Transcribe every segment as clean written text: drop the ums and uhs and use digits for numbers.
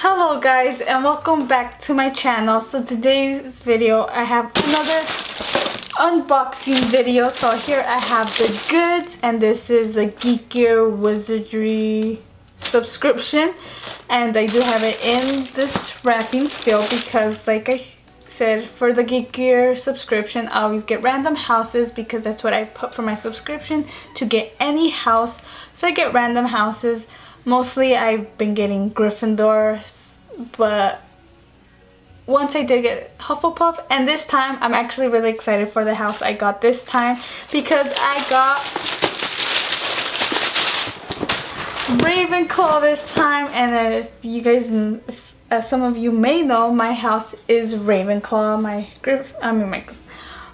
Hello guys, and welcome back to my channel. So today's video I have another unboxing video. So here I have the goods, and this is a Geek Wizardry subscription, and I do have it in this wrapping still because, like I said, for the Geek subscription I always get random houses because that's what I put for my subscription, to get any house. So I get random houses. Mostly I've been getting Gryffindor, but once I did get Hufflepuff, and this time I'm actually really excited for the house I got this time because I got Ravenclaw this time. And if you guys, as some of you may know, my house is Ravenclaw.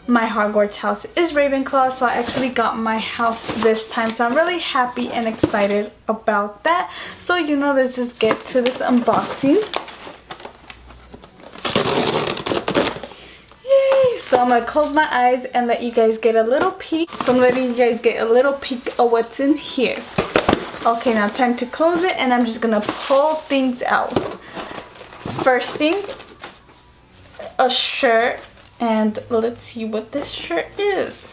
My Hogwarts house is Ravenclaw, so I actually got my house this time, so I'm really happy and excited about that. So let's just get to this unboxing. Yay! So I'm gonna close my eyes and let you guys get a little peek. So I'm letting you guys get a little peek of what's in here. Okay, now time to close it, and I'm just gonna pull things out. First thing, a shirt. And let's see what this shirt is.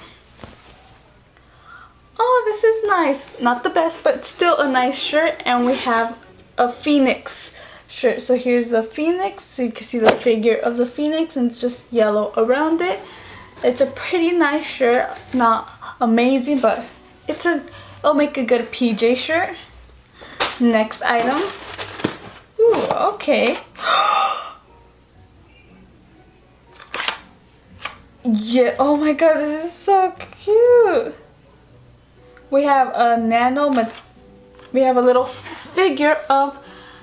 Oh, this is nice. Not the best, but still a nice shirt. And we have a phoenix shirt. So here's the phoenix. So you can see the figure of the phoenix, and it's just yellow around it. It's a pretty nice shirt. Not amazing, but it'll make a good PJ shirt. Next item. Ooh, okay. Yeah, oh my god, this is so cute. We have a we have a little figure of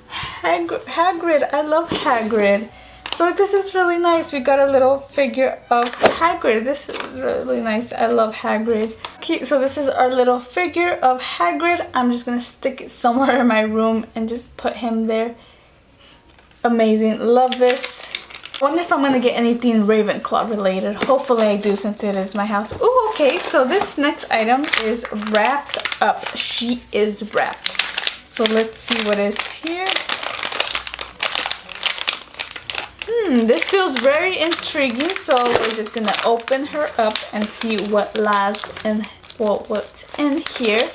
Hagrid. I love Hagrid. So this is really nice. We got a little figure of Hagrid. This is really nice. I love Hagrid. Okay, so this is our little figure of Hagrid. I'm just gonna stick it somewhere in my room and just put him there. Amazing. Love this. I wonder if I'm going to get anything Ravenclaw related. Hopefully I do, since it is my house. Ooh, okay, so this next item is wrapped up. She is wrapped. So let's see what is here. This feels very intriguing. So we're just going to open her up and see what lies in, what's in here.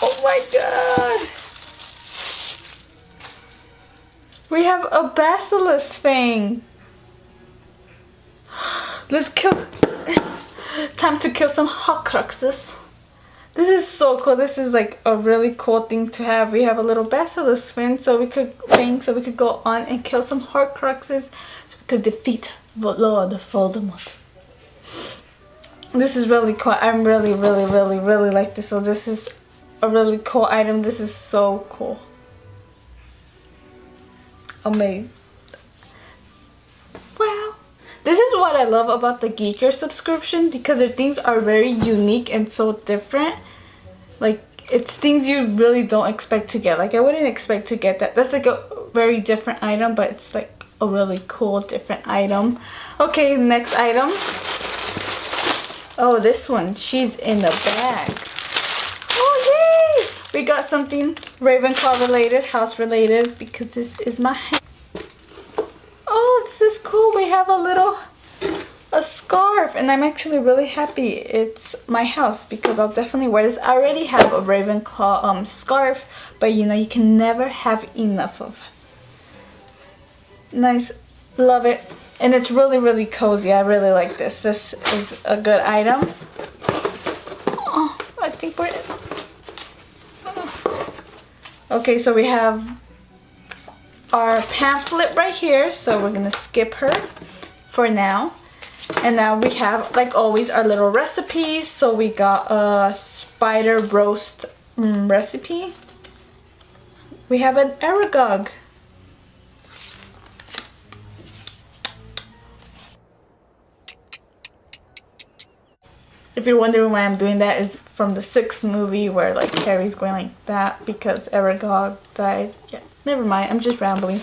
Oh my god! We have a basilisk fang. Let's kill. Time to kill some Horcruxes. This is so cool. This is like a really cool thing to have. We have a little basilisk fang, so we could go on and kill some Horcruxes, so we could defeat Lord Voldemort. This is really cool. I'm really like this. So this is a really cool item. This is so cool. Amazing. Wow. This is what I love about the Geeker subscription, because their things are very unique and so different. Like, it's things you really don't expect to get. Like, I wouldn't expect to get that. That's like a very different item, but it's like a really cool different item. Okay, next item. Oh, this one. She's in the bag. Oh, yay! We got something Ravenclaw related, house related, because this is my house. Oh, this is cool. We have a scarf, and I'm actually really happy it's my house because I'll definitely wear this. I already have a Ravenclaw scarf, but you can never have enough of it. Nice. Love it. And it's really cozy. I really like this. This is a good item. Oh, I think we're in. Okay, so we have our pamphlet right here. So we're going to skip her for now. And now we have, like always, our little recipes. So we got a spider roast recipe. We have an Aragog. If you're wondering why I'm doing that, is from the 6th movie where like Harry's going like that because Aragog died. Yeah, never mind, I'm just rambling.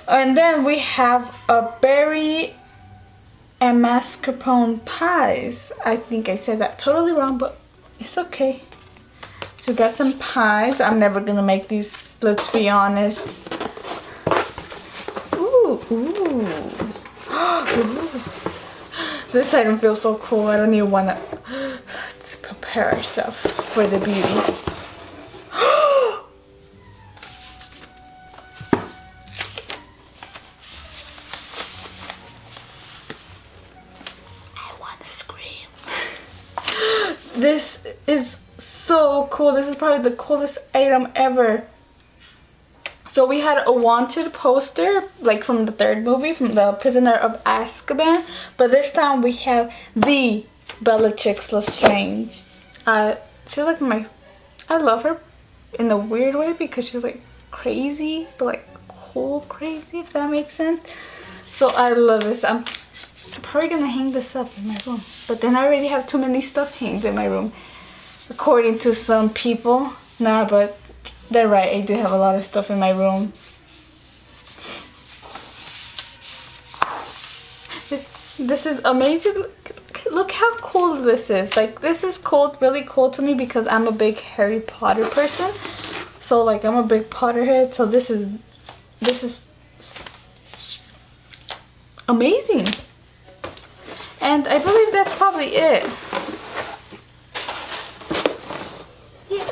And then we have a berry and mascarpone pies. I think I said that totally wrong, but it's okay. So we got some pies. I'm never gonna make these, let's be honest. Ooh, ooh. Ooh. This item feels so cool. I don't even wanna, let's prepare ourselves for the beauty. This is so cool. This is probably the coolest item ever. So we had a wanted poster, like from the third movie, from the Prisoner of Azkaban. But this time we have the Bellatrix Lestrange. She's like I love her in a weird way because she's like crazy, but like cool crazy, if that makes sense. So I love this. I'm probably gonna hang this up in my room, but then I already have too many stuff hanged in my room, according to some people. Nah, but they're right, I do have a lot of stuff in my room. This is amazing. Look how cool this is. Like, this is cool, really cool to me because I'm a big Harry Potter person. So like, I'm a big Potterhead, so this is amazing. And I believe that's probably it. Yeah.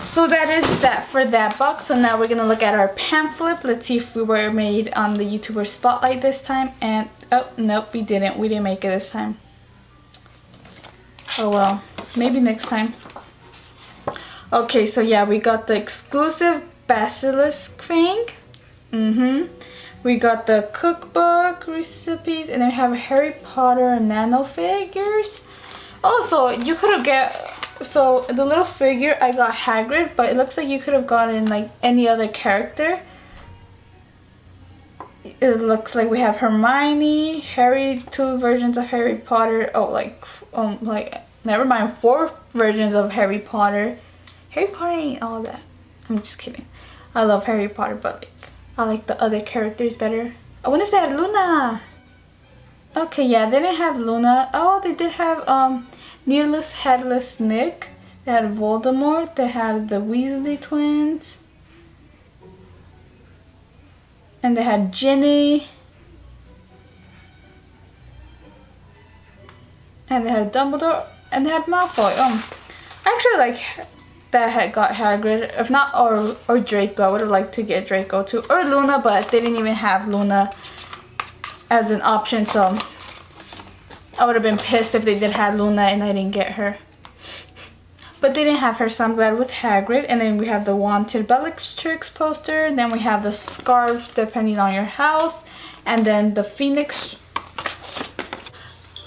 So that is that for that box. So now we're gonna look at our pamphlet. Let's see if we were made on the YouTuber Spotlight this time. And oh, nope, we didn't. We didn't make it this time. Oh well, maybe next time. Okay, so yeah, we got the exclusive Basilisk Fang. We got the cookbook recipes, and then we have Harry Potter nano figures. Also, you could have so the little figure I got Hagrid, but it looks like you could have gotten like any other character. It looks like we have Hermione, Harry, 2 versions of Harry Potter. Oh, like never mind, 4 versions of Harry Potter. Harry Potter ain't all that. I'm just kidding. I love Harry Potter, but like, I like the other characters better. I wonder if they had Luna. Okay, yeah, they didn't have Luna. Oh, they did have Nearless Headless Nick. They had Voldemort. They had the Weasley twins. And they had Ginny. And they had Dumbledore. And they had Malfoy. I actually like that had got Hagrid. If not, or Draco. I would have liked to get Draco too. Or Luna, but they didn't even have Luna as an option, so I would have been pissed if they did have Luna and I didn't get her. But they didn't have her, so I'm glad with Hagrid. And then we have the Wanted Bellatrix poster. And then we have the scarf, depending on your house. And then the Phoenix.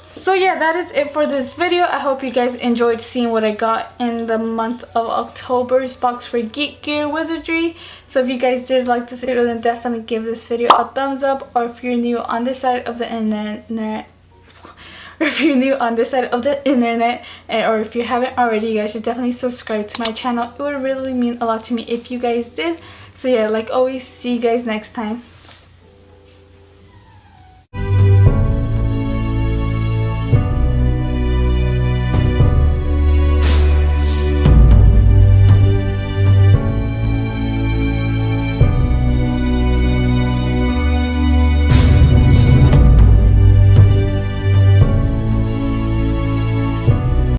So yeah, that is it for this video. I hope you guys enjoyed seeing what I got in the month of October's box for Geek Gear Wizardry. So if you guys did like this video, then definitely give this video a thumbs up. Or if you're new on this side of the internet, or if you haven't already, you guys should definitely subscribe to my channel. It would really mean a lot to me if you guys did. So yeah, like always, see you guys next time.